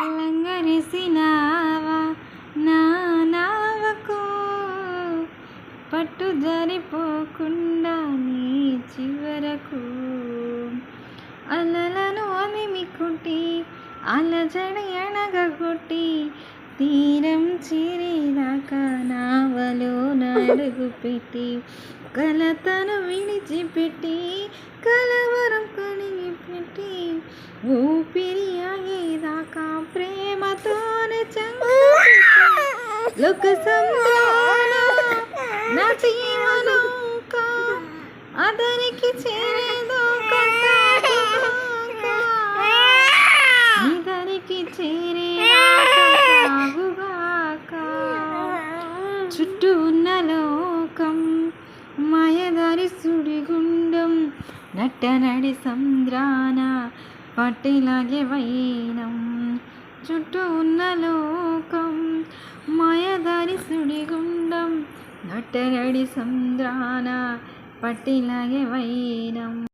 అలంగరిసినావా నా నావకు, పట్టు జారిపోకుండా నీ చివరకు. అలలను అలిమికుట్టి అలజడి అణగగొట్టి, తీరం చేరేదాకా నావలో నడుగు పెట్టి, కలతను విడిచిపెట్టి కలవరం కడిగిపెట్టి, ఊపిరి ఆగేదాకా ప్రేమతోనే లోక సంద్రాన నా జీవనౌక అదరికి చేరేదో నిదరికి చేరేగాక. చుట్టూ ఉన్న లోకం మాయదారి సుడిగుండం, నట్టనడి సంద్రాన పట్టిలాగే వైనం. చుట్టూ ఉన్న లోకం మాయదారి సుడిగుండం, నట్టనడి సంద్రాన పట్టిలాగే వైనం.